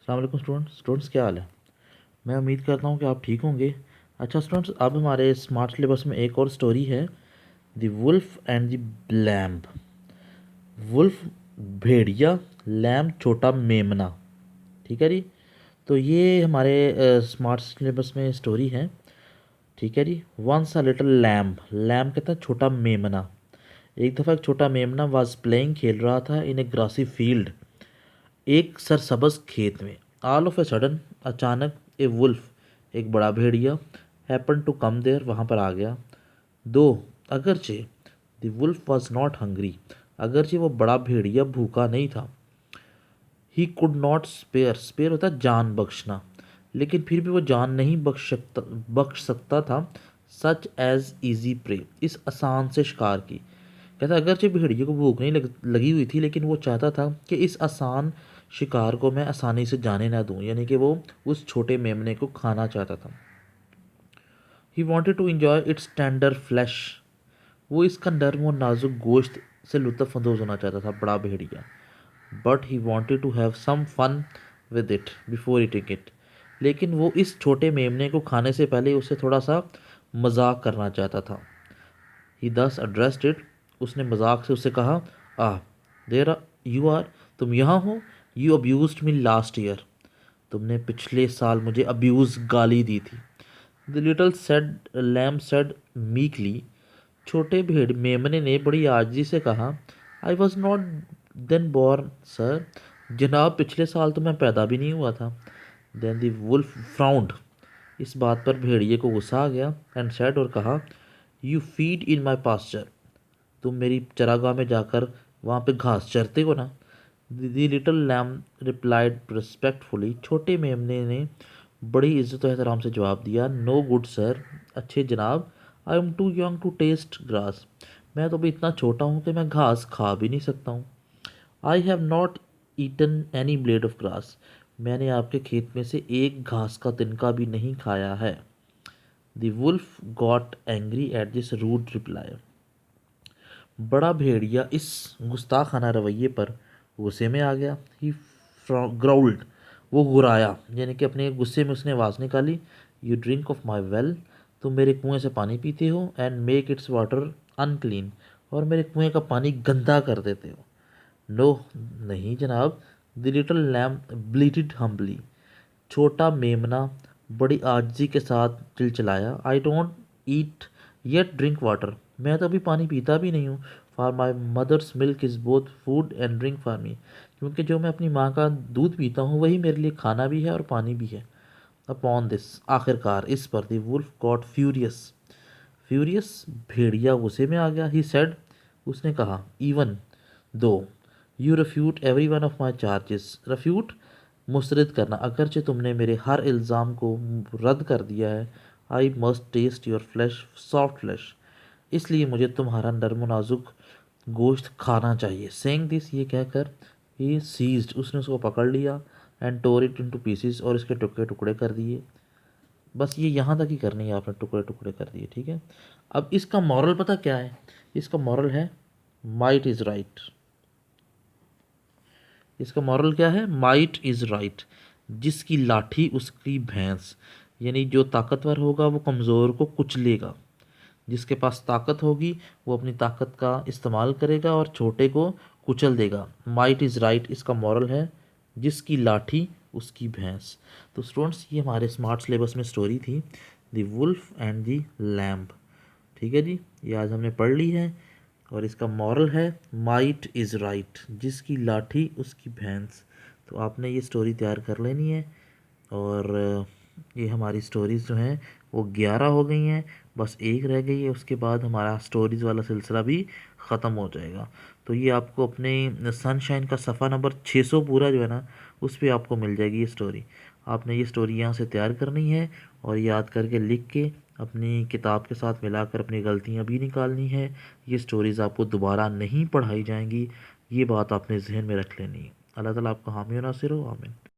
अस्सलाम वालेकुम स्टूडेंट्स क्या हाल है। मैं उम्मीद करता हूँ कि आप ठीक होंगे। अच्छा स्टूडेंट्स, अब हमारे स्मार्ट सिलेबस में एक और स्टोरी है, the wolf and the lamb. Wolf भेड़िया, लैम्ब छोटा मेमना। ठीक है जी। तो ये हमारे स्मार्ट सिलेबस में स्टोरी है। ठीक है जी। Once a little lamb, lamb कहता है छोटा मेमना। एक दफ़ा एक छोटा मेमना वाज प्लेइंग, खेल रहा था इन ए ग्रासी फील्ड, एक सरसब्ज खेत में। ऑल ऑफ ए सडन, अचानक, ए वुल्फ, एक बड़ा भेड़िया, हैपन टू कम देयर, वहाँ पर आ गया। दो, अगरचे, the wolf was not hungry, अगरचे वो बड़ा भेड़िया भूखा नहीं था। He could not spare, spare होता है जान बख्शना, लेकिन फिर भी वो जान नहीं बख्श सकता था। सच एज इजी प्रे, इस आसान से शिकार की। कहता अगरचे भेड़िए को भूख नहीं लगी हुई थी, लेकिन वो चाहता था कि इस आसान शिकार को मैं आसानी से जाने ना दूं, यानी कि वो उस छोटे मेमने को खाना चाहता था। He wanted to enjoy its tender flesh, वो इसका नर्म और नाजुक गोश्त से लुत्फ़ अंदोज़ होना चाहता था बड़ा भेड़िया। But he wanted to have some fun with it before eating it, लेकिन वो इस छोटे मेमने को खाने से पहले उससे थोड़ा सा मजाक करना चाहता था। ही दस एड्रेस्ड इट, उसने मजाक से उससे कहा, आह देर यू आर, तुम यहाँ हो। You abused me last year, तुमने पिछले साल मुझे अब्यूज़ गाली दी थी। The little said lamb said meekly, छोटे भेड़ मेमने ने बड़ी आजिज़ी से कहा, I was not then born sir, जनाब पिछले साल तो मैं पैदा भी नहीं हुआ था। देन द वुल्फ फ्राउंड, इस बात पर भेड़िए को गुस्सा आ गया। एंड सेड, और कहा, you feed in my pasture, तुम मेरी चरागाह में जाकर वहाँ पे घास चरते हो ना। The little lamb replied respectfully, छोटे मेमने ने बड़ी इज्जत और एहतराम से जवाब दिया, नो गुड सर, अच्छे जनाब, I am too young to taste grass, मैं तो अभी इतना छोटा हूँ कि मैं घास खा भी नहीं सकता हूँ। I have not eaten any blade of grass, मैंने आपके खेत में से एक घास का तिनका भी नहीं खाया है। The wolf got angry at this rude reply, बड़ा भेड़िया इस गुस्ताखाना रवैये पर गुस्से में आ गया। ही ग्राउल्ड, वो गुराया, यानी कि अपने गुस्से में उसने आवाज़ निकाली, you drink of my well, तुम मेरे कुएं से पानी पीते हो, and make it's water unclean, और मेरे कुएं का पानी गंदा कर देते हो। नो, नहीं जनाब, the little lamb bleated humbly, छोटा मेमना बड़ी आजिज़ी के साथ चिलचिलाया, I don't eat yet drink water, मैं तो अभी पानी पीता भी नहीं हूँ। For my mother's milk is both food and drink for me, क्योंकि जो मैं अपनी माँ का दूध पीता हूँ वही मेरे लिए खाना भी है और पानी भी है। अपॉन दिस, आखिरकार इस पर, दी वुल्फ गॉट फ्यूरियस, फ्यूरियस भेड़िया गुस्से में आ गया। ही सेड, उसने कहा, even though you refute every one of my charges, refute मुस्तरद करना, अगरचे तुमने मेरे हर इल्ज़ाम को रद्द कर दिया है। I must taste your flesh, soft flesh, इसलिए मुझे तुम्हारा नर्म नाजुक गोश्त खाना चाहिए। सेइंग दिस, ये कहकर ही सीज्ड, उसने उसको पकड़ लिया, and tore it into pieces, और इसके टुकड़े टुकड़े कर दिए। बस ये यहाँ तक ही करनी है आपने, टुकड़े टुकड़े कर दिए। ठीक है। अब इसका मॉरल पता क्या है? इसका मॉरल है, माइट इज़ राइट। इसका मॉरल क्या है? माइट इज़ राइट, जिसकी लाठी उसकी भैंस, यानी जो ताकतवर होगा वो कमज़ोर को कुचलेगा, जिसके पास ताकत होगी वो अपनी ताकत का इस्तेमाल करेगा और छोटे को कुचल देगा। माइट इज़ राइट, इसका मॉरल है, जिसकी लाठी उसकी भैंस। तो स्टूडेंट्स, ये हमारे स्मार्ट सिलेबस में स्टोरी थी, the wolf and the lamb. ठीक है जी, ये आज हमने पढ़ ली है, और इसका मॉरल है, माइट इज़ राइट, जिसकी लाठी उसकी भैंस। तो आपने ये स्टोरी तैयार कर लेनी है, और ये हमारी स्टोरीज़ जो हैं वो 11 हो गई हैं, बस एक रह गई है, उसके बाद हमारा स्टोरीज़ वाला सिलसिला भी ख़त्म हो जाएगा। तो ये आपको अपने सनशाइन का सफ़ा नंबर 600 पूरा जो है ना, उस पर आपको मिल जाएगी ये स्टोरी। आपने ये स्टोरी यहाँ से तैयार करनी है, और याद करके लिख के अपनी किताब के साथ मिलाकर अपनी गलतियाँ भी निकालनी है। ये स्टोरीज़ आपको दोबारा नहीं पढ़ाई जाएंगी, ये बात आपने जहन में रख लेनी है। अल्लाह ताला आपका हामी और नासिर हो, आमीन।